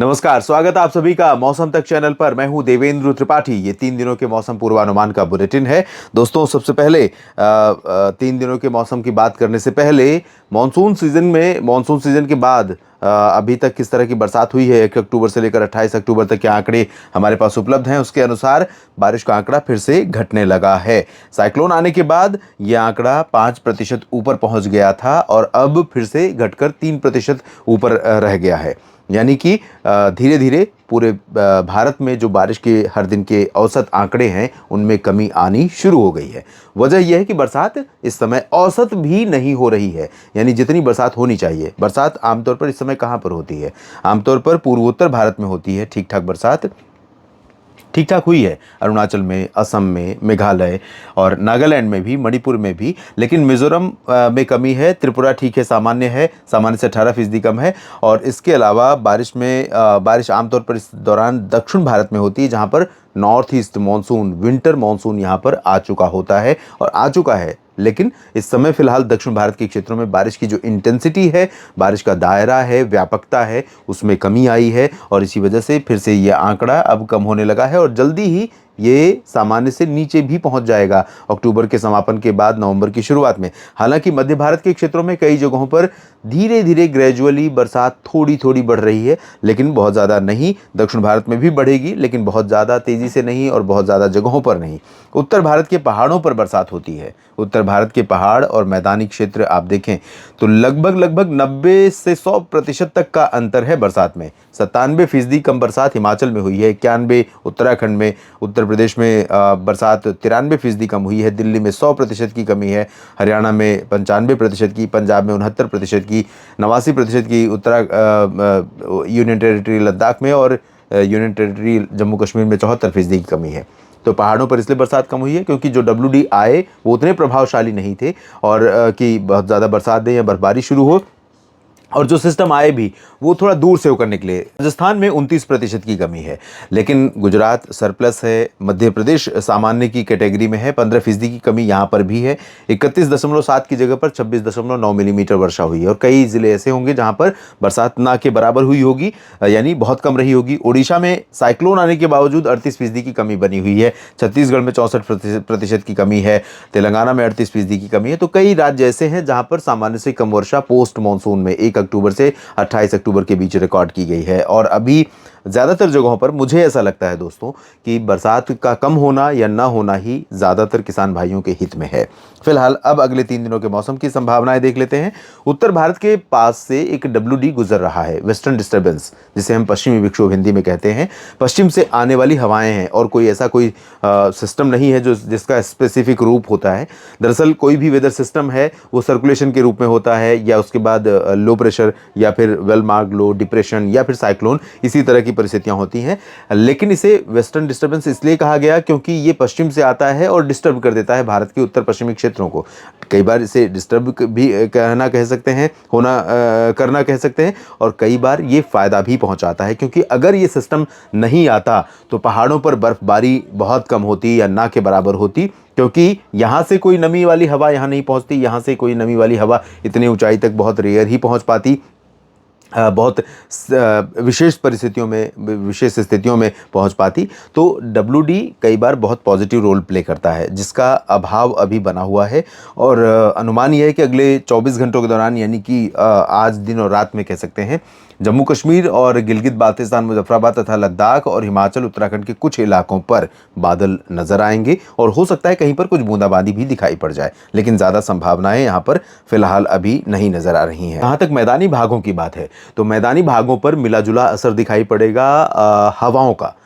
नमस्कार, स्वागत है आप सभी का मौसम तक चैनल पर। मैं हूं देवेंद्र त्रिपाठी। ये 3 दिनों के मौसम पूर्वानुमान का बुलेटिन है। दोस्तों, सबसे पहले 3 दिनों के मौसम की बात करने से पहले मानसून सीजन के बाद अभी तक किस तरह की बरसात हुई है, 1 अक्टूबर से लेकर 28 अक्टूबर तक के आंकड़े हमारे पास उपलब्ध हैं। उसके अनुसार बारिश का आंकड़ा फिर से घटने लगा है। साइक्लोन आने के बाद यह आंकड़ा 5% ऊपर पहुंच गया था और अब फिर से घटकर 3% ऊपर रह गया है। यानी कि धीरे धीरे पूरे भारत में जो बारिश के हर दिन के औसत आंकड़े हैं उनमें कमी आनी शुरू हो गई है। वजह यह है कि बरसात इस समय औसत भी नहीं हो रही है, यानी जितनी बरसात होनी चाहिए। बरसात आमतौर पर इस समय कहाँ पर होती है? आमतौर पर पूर्वोत्तर भारत में होती है ठीक ठाक बरसात। ठीक ठाक हुई है अरुणाचल में, असम में, मेघालय और नागालैंड में भी, मणिपुर में भी। लेकिन मिजोरम में कमी है, त्रिपुरा ठीक है, सामान्य है, सामान्य से 18% कम है। और इसके अलावा बारिश आमतौर पर इस दौरान दक्षिण भारत में होती है, जहाँ पर north east monsoon, winter monsoon यहाँ पर आ चुका होता है और आ चुका है। लेकिन इस समय फिलहाल दक्षिण भारत के क्षेत्रों में बारिश की जो इंटेंसिटी है, बारिश का दायरा है, व्यापकता है, उसमें कमी आई है और इसी वजह से फिर से ये आंकड़ा अब कम होने लगा है और जल्दी ही ये सामान्य से नीचे भी पहुंच जाएगा अक्टूबर के समापन के बाद, नवंबर की शुरुआत में। हालांकि मध्य भारत के क्षेत्रों में कई जगहों पर धीरे धीरे ग्रेजुअली बरसात थोड़ी थोड़ी बढ़ रही है, लेकिन बहुत ज़्यादा नहीं। दक्षिण भारत में भी बढ़ेगी, लेकिन बहुत ज़्यादा तेज़ी से नहीं और बहुत ज़्यादा जगहों पर नहीं। उत्तर भारत के पहाड़ों पर बरसात होती है। उत्तर भारत के पहाड़ और मैदानी क्षेत्र आप देखें तो लगभग 90 से 100% तक का अंतर है बरसात में। 97% कम बरसात हिमाचल में हुई है, 91 उत्तराखंड में, उत्तर प्रदेश में बरसात 93% कम हुई है, दिल्ली में 100% की कमी है, हरियाणा में 95% की, पंजाब में 69% की, 89% की यूनियन टेरिटरी लद्दाख में और यूनियन टेरिटरी जम्मू कश्मीर में 74% की कमी है। तो पहाड़ों पर इसलिए बरसात कम हुई है क्योंकि जो WD आए वो उतने प्रभावशाली नहीं थे और कि बहुत ज़्यादा बरसात दे या बर्फबारी शुरू हो, और जो सिस्टम आए भी वो थोड़ा दूर से होकर निकले। राजस्थान में 29% की कमी है, लेकिन गुजरात सरप्लस है, मध्य प्रदेश सामान्य की कैटेगरी में है, 15% की कमी यहाँ पर भी है। 31.7 की जगह पर 26.9 मिलीमीटर वर्षा हुई है और कई ज़िले ऐसे होंगे जहाँ पर बरसात ना के बराबर हुई होगी, यानी बहुत कम रही होगी। ओडिशा में साइक्लोन आने के बावजूद 38% की कमी बनी हुई है, छत्तीसगढ़ में 64% की कमी है, तेलंगाना में 38% की कमी है। तो कई राज्य ऐसे हैं जहाँ पर सामान्य से कम वर्षा पोस्ट मानसून में 1 अक्टूबर से 28 अक्टूबर के बीच रिकॉर्ड की गई है। और अभी ज़्यादातर जगहों पर मुझे ऐसा लगता है दोस्तों कि बरसात का कम होना या ना होना ही ज़्यादातर किसान भाइयों के हित में है। फिलहाल अब अगले 3 दिनों के मौसम की संभावनाएं देख लेते हैं। उत्तर भारत के पास से एक WD गुजर रहा है, वेस्टर्न डिस्टर्बेंस, जिसे हम पश्चिमी विक्षोभ हिंदी में कहते हैं। पश्चिम से आने वाली हवाएं हैं और कोई ऐसा कोई सिस्टम नहीं है जिसका स्पेसिफिक रूप होता है। दरअसल कोई भी वेदर सिस्टम है वो सर्कुलेशन के रूप में होता है या उसके बाद लो प्रेशर या फिर वेल मार्क्ड लो, डिप्रेशन या फिर साइक्लोन, इसी तरह की परिस्थितियां होती हैं। लेकिन इसे वेस्टर्न डिस्टर्बेंस इसलिए कहा गया क्योंकि ये पश्चिम से आता है और डिस्टर्ब कर देता है भारत के उत्तर पश्चिमी क्षेत्रों को। कई बार इसे डिस्टर्ब भी करना कह सकते हैं और कई बार ये फायदा भी पहुंचाता है, क्योंकि अगर ये सिस्टम नहीं आता तो पहाड़ों पर बर्फबारी बहुत कम होती या ना के बराबर होती, क्योंकि यहाँ से कोई नमी वाली हवा यहाँ नहीं पहुँचती। यहाँ से कोई नमी वाली हवा इतनी ऊंचाई तक बहुत रेयर ही पहुँच पाती, बहुत विशेष परिस्थितियों में, विशेष स्थितियों में पहुंच पाती। तो WD कई बार बहुत पॉजिटिव रोल प्ले करता है, जिसका अभाव अभी बना हुआ है। और अनुमान यह है कि अगले 24 घंटों के दौरान, यानी कि आज दिन और रात में कह सकते हैं, जम्मू कश्मीर और गिलगित बाल्टिस्तान, मुजफ्फराबाद तथा लद्दाख और हिमाचल उत्तराखंड के कुछ इलाकों पर बादल नजर आएंगे और हो सकता है कहीं पर कुछ बूंदाबांदी भी दिखाई पड़ जाए, लेकिन ज़्यादा संभावनाएं यहाँ पर फिलहाल अभी नहीं नजर आ रही हैं। जहाँ तक मैदानी भागों की बात है तो मैदानी भागों पर मिला जुला असर दिखाई पड़ेगा हवाओं का।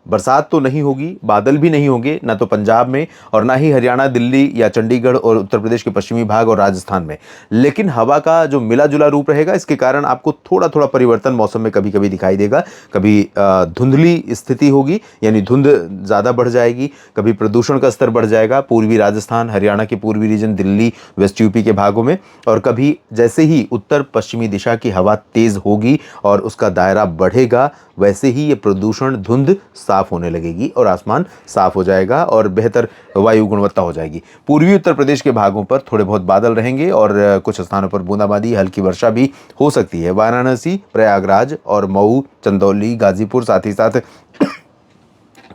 बरसात तो नहीं होगी, बादल भी नहीं होंगे, ना तो पंजाब में और ना ही हरियाणा, दिल्ली या चंडीगढ़ और उत्तर प्रदेश के पश्चिमी भाग और राजस्थान में। लेकिन हवा का जो मिला जुला रूप रहेगा, इसके कारण आपको थोड़ा थोड़ा परिवर्तन मौसम में कभी कभी दिखाई देगा। कभी धुंधली स्थिति होगी, यानी धुंध ज़्यादा बढ़ जाएगी, कभी प्रदूषण का स्तर बढ़ जाएगा पूर्वी राजस्थान, हरियाणा के पूर्वी रीजन, दिल्ली, वेस्ट यूपी के भागों में। और कभी जैसे ही उत्तर पश्चिमी दिशा की हवा तेज़ होगी और उसका दायरा बढ़ेगा, वैसे ही ये प्रदूषण, धुंध साफ होने लगेगी और आसमान साफ हो जाएगा और बेहतर वायु गुणवत्ता हो जाएगी। पूर्वी उत्तर प्रदेश के भागों पर थोड़े बहुत बादल रहेंगे और कुछ स्थानों पर बूंदाबांदी, हल्की वर्षा भी हो सकती है। वाराणसी, प्रयागराज और मऊ, चंदौली, गाजीपुर, साथ ही साथ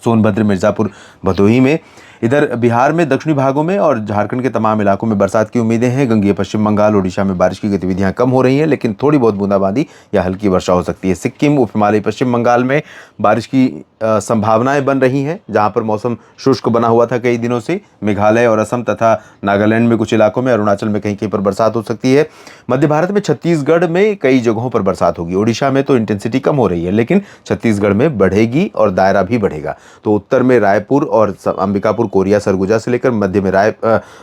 सोनभद्र, मिर्जापुर, भदोही में, इधर बिहार में दक्षिणी भागों में और झारखंड के तमाम इलाकों में बरसात की उम्मीदें हैं। गंगेय पश्चिम बंगाल, ओडिशा में बारिश की गतिविधियां कम हो रही हैं, लेकिन थोड़ी बहुत बूंदाबांदी या हल्की वर्षा हो सकती है। सिक्किम, उप हिमालय पश्चिम बंगाल में बारिश की संभावनाएं बन रही हैं, जहां पर मौसम शुष्क बना हुआ था कई दिनों से। मेघालय और असम तथा नागालैंड में कुछ इलाकों में, अरुणाचल में कहीं कहीं पर बरसात हो सकती है। मध्य भारत में छत्तीसगढ़ में कई जगहों पर बरसात होगी। ओडिशा में तो इंटेंसिटी कम हो रही है, लेकिन छत्तीसगढ़ में बढ़ेगी और दायरा भी बढ़ेगा। तो उत्तर में रायपुर और अंबिकापुर, कोरिया, सरगुजा से लेकर मध्य में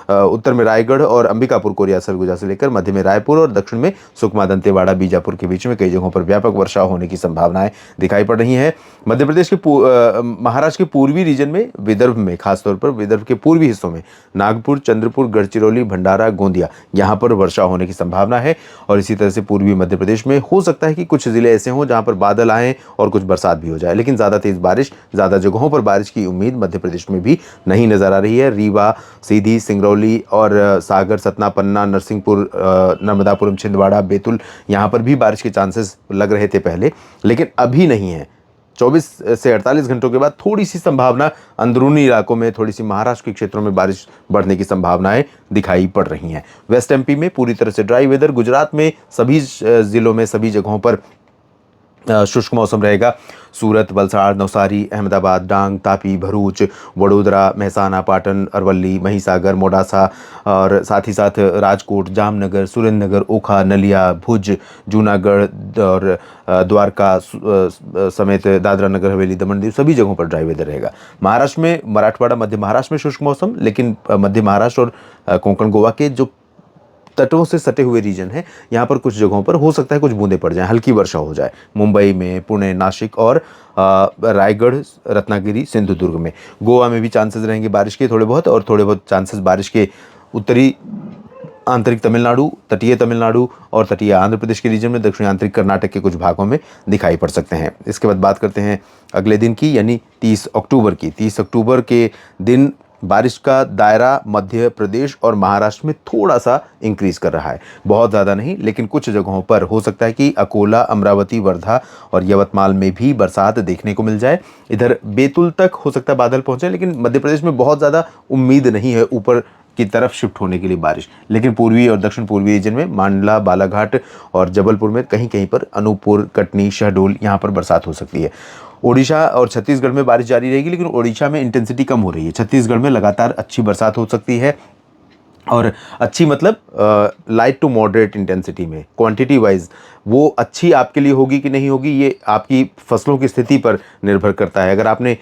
उत्तर में रायगढ़ और अंबिकापुर, कोरिया, सरगुजा से लेकर मध्य में रायपुर और दक्षिण में सुकमा, दंतेवाड़ा, बीजापुर के बीच में कई जगहों पर व्यापक वर्षा होने की संभावनाएं दिखाई पड़ रही हैं। मध्य प्रदेश के महाराष्ट्र के पूर्वी रीजन में, विदर्भ में, खासतौर पर विदर्भ के पूर्वी हिस्सों में नागपुर, चंद्रपुर, गढ़चिरौली, भंडारा, गोंदिया, यहाँ पर वर्षा होने की संभावना है। और इसी तरह से पूर्वी मध्य प्रदेश में हो सकता है कि कुछ जिले ऐसे हों जहाँ पर बादल आएँ और कुछ बरसात भी हो जाए, लेकिन ज़्यादा तेज बारिश, ज़्यादा जगहों पर बारिश की उम्मीद मध्य प्रदेश में भी नहीं नजर आ रही है। रीवा, सीधी, सिंगरौली और सागर, सतना, पन्ना, नरसिंहपुर, नर्मदापुरम, छिंदवाड़ा, बैतूल, यहाँ पर भी बारिश के चांसेस लग रहे थे पहले, लेकिन अभी नहीं है। 24 से 48 घंटों के बाद थोड़ी सी संभावना अंदरूनी इलाकों में, थोड़ी सी महाराष्ट्र के क्षेत्रों में बारिश बढ़ने की संभावनाएं दिखाई पड़ रही हैं। वेस्ट एमपी में पूरी तरह से ड्राई वेदर, गुजरात में सभी जिलों में, सभी जगहों पर शुष्क मौसम रहेगा। सूरत, वलसाड़, नवसारी, अहमदाबाद, डांग, तापी, भरूच, वडोदरा, महसाना, पाटन, अरवली, महिसागर, मोडासा और साथ ही साथ राजकोट, जामनगर, सुरेंद्रनगर, ओखा, नलिया, भुज, जूनागढ़ और द्वारका समेत दादरा नगर हवेली, दमन दीव, सभी जगहों पर ड्राई वेदर रहेगा। महाराष्ट्र में, मराठवाड़ा, मध्य महाराष्ट्र में शुष्क मौसम, लेकिन मध्य महाराष्ट्र और कोंकण गोवा के जो तटों से सटे हुए रीजन है, यहाँ पर कुछ जगहों पर हो सकता है कुछ बूंदें पड़ जाएं, हल्की वर्षा हो जाए। मुंबई में, पुणे, नासिक और रायगढ़, रत्नागिरी, सिंधुदुर्ग में। गोवा में भी चांसेस रहेंगे बारिश के थोड़े बहुत, और थोड़े बहुत चांसेस बारिश के उत्तरी आंतरिक तमिलनाडु, तटीय तमिलनाडु और तटीय आंध्र प्रदेश के रीजन में, दक्षिणी आंतरिक कर्नाटक के कुछ भागों में दिखाई पड़ सकते हैं। इसके बाद बात करते हैं अगले दिन की, यानी 30 अक्टूबर की। 30 अक्टूबर के दिन बारिश का दायरा मध्य प्रदेश और महाराष्ट्र में थोड़ा सा इंक्रीज कर रहा है, बहुत ज़्यादा नहीं, लेकिन कुछ जगहों पर हो सकता है कि अकोला, अमरावती, वर्धा और यवतमाल में भी बरसात देखने को मिल जाए। इधर बैतूल तक हो सकता है बादल पहुंचे, लेकिन मध्य प्रदेश में बहुत ज़्यादा उम्मीद नहीं है ऊपर की तरफ शिफ्ट होने के लिए बारिश। लेकिन पूर्वी और दक्षिण पूर्वी रीजन में, मांडला, बालाघाट और जबलपुर में कहीं कहीं पर, अनूपपुर, कटनी, शहडोल, यहाँ पर बरसात हो सकती है। ओडिशा और छत्तीसगढ़ में बारिश जारी रहेगी, लेकिन ओडिशा में इंटेंसिटी कम हो रही है। छत्तीसगढ़ में लगातार अच्छी बरसात हो सकती है, और अच्छी मतलब लाइट टू मॉडरेट इंटेंसिटी में। क्वांटिटी वाइज वो अच्छी आपके लिए होगी कि नहीं होगी, ये आपकी फसलों की स्थिति पर निर्भर करता है। अगर आपने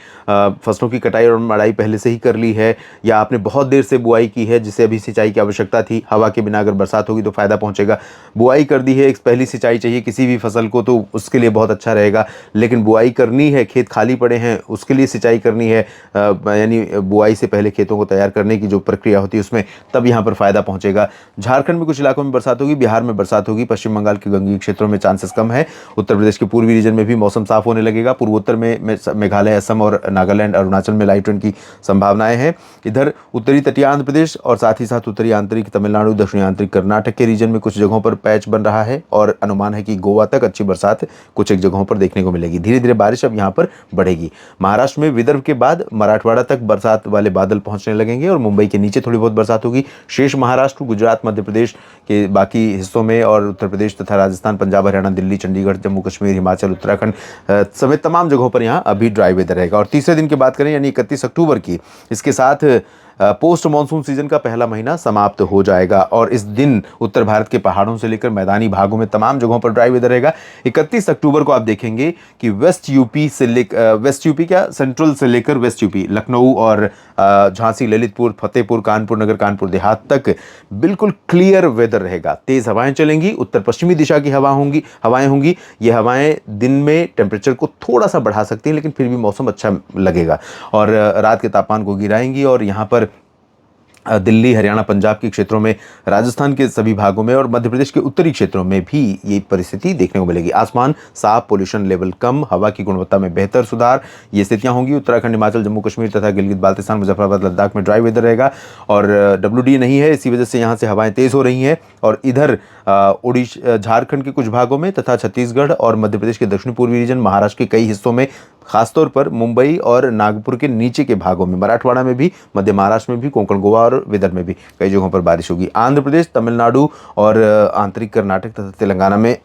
फसलों की कटाई और मड़ाई पहले से ही कर ली है, या आपने बहुत देर से बुआई की है जिसे अभी सिंचाई की आवश्यकता थी, हवा के बिना अगर बरसात होगी तो फ़ायदा पहुंचेगा। बुआई कर दी है, एक पहली सिंचाई चाहिए किसी भी फसल को, तो उसके लिए बहुत अच्छा रहेगा। लेकिन बुआई करनी है, खेत खाली पड़े हैं, उसके लिए सिंचाई करनी है, यानी बुआई से पहले खेतों को तैयार करने की जो प्रक्रिया होती है उसमें, तब यहाँ पर फ़ायदा पहुँचेगा। झारखंड में कुछ इलाकों में बरसात होगी, बिहार में बरसात होगी, पश्चिम बंगाल के गंगेय क्षेत्रों में चांसेस कम है। उत्तर प्रदेश के पूर्वी रीजन में भी मौसम साफ होने लगेगा। पूर्वोत्तर में मेघालय, असम और नागालैंड, अरुणाचल में लाइट रेन की संभावनाएं हैं। इधर उत्तरी तटीय आंध्र प्रदेश और साथ ही साथ उत्तरी आंतरिक तमिलनाडु, दक्षिणी आंतरिक कर्नाटक के रीजन में कुछ जगहों पर पैच बन रहा है, और अनुमान है कि गोवा तक अच्छी बरसात कुछ एक जगहों पर देखने को मिलेगी। धीरे धीरे बारिश अब यहाँ पर बढ़ेगी। महाराष्ट्र में विदर्भ के बाद मराठवाड़ा तक बरसात वाले बादल पहुंचने लगेंगे, और मुंबई के नीचे थोड़ी बहुत बरसात होगी। शेष महाराष्ट्र, गुजरात, मध्य प्रदेश के बाकी हिस्सों में, और उत्तर प्रदेश तथा राजस्थान, पंजाब, हरियाणा, दिल्ली, चंडीगढ़, जम्मू कश्मीर, हिमाचल, उत्तराखंड समेत तमाम जगहों पर यहाँ अभी ड्राई वेदर रहेगा। और तीसरे दिन की बात करें, यानी 31 अक्टूबर की, इसके साथ पोस्ट मानसून सीजन का पहला महीना समाप्त हो जाएगा, और इस दिन उत्तर भारत के पहाड़ों से लेकर मैदानी भागों में तमाम जगहों पर ड्राई वेदर रहेगा। 31 अक्टूबर को आप देखेंगे कि वेस्ट यूपी क्या, सेंट्रल से लेकर वेस्ट यूपी, लखनऊ और झांसी, ललितपुर, फतेहपुर, कानपुर नगर, कानपुर देहात तक बिल्कुल क्लियर वेदर रहेगा। तेज हवाएं चलेंगी, उत्तर पश्चिमी दिशा की हवाएं होंगी। ये हवाएं दिन में टेम्परेचर को थोड़ा सा बढ़ा सकती हैं, लेकिन फिर भी मौसम अच्छा लगेगा, और रात के तापमान को गिराएंगी, और यहाँ पर दिल्ली, हरियाणा, पंजाब के क्षेत्रों में, राजस्थान के सभी भागों में और मध्य प्रदेश के उत्तरी क्षेत्रों में भी ये परिस्थिति देखने को मिलेगी। आसमान साफ, पोल्यूशन लेवल कम, हवा की गुणवत्ता में बेहतर सुधार, ये स्थितियां होंगी। उत्तराखंड, हिमाचल, जम्मू कश्मीर तथा गिलगित बाल्टिस्तान, मुजफ्फराबाद, लद्दाख में ड्राई वेदर रहेगा और WD नहीं है, इसी वजह से यहाँ से हवाएं तेज हो रही हैं। और इधर उड़ीसा, झारखंड के कुछ भागों में तथा छत्तीसगढ़ और मध्य प्रदेश के दक्षिण पूर्वी रीजन, महाराष्ट्र के कई हिस्सों में, खासतौर पर मुंबई और नागपुर के नीचे के भागों में, मराठवाड़ा में भी, मध्य महाराष्ट्र में भी, कोंकण, गोवा और विदर्भ में भी कई जगहों पर बारिश होगी। आंध्र प्रदेश, तमिलनाडु और आंतरिक कर्नाटक तथा तेलंगाना में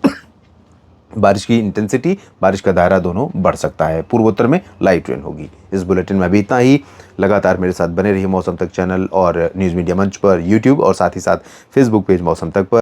बारिश की इंटेंसिटी, बारिश का दायरा दोनों बढ़ सकता है। पूर्वोत्तर में लाइट रेन होगी। इस बुलेटिन में अभी इतना ही। लगातार मेरे साथ बने रहिए मौसम तक चैनल और न्यूज़ मीडिया मंच पर, यूट्यूब और साथ ही साथ फेसबुक पेज मौसम तक पर।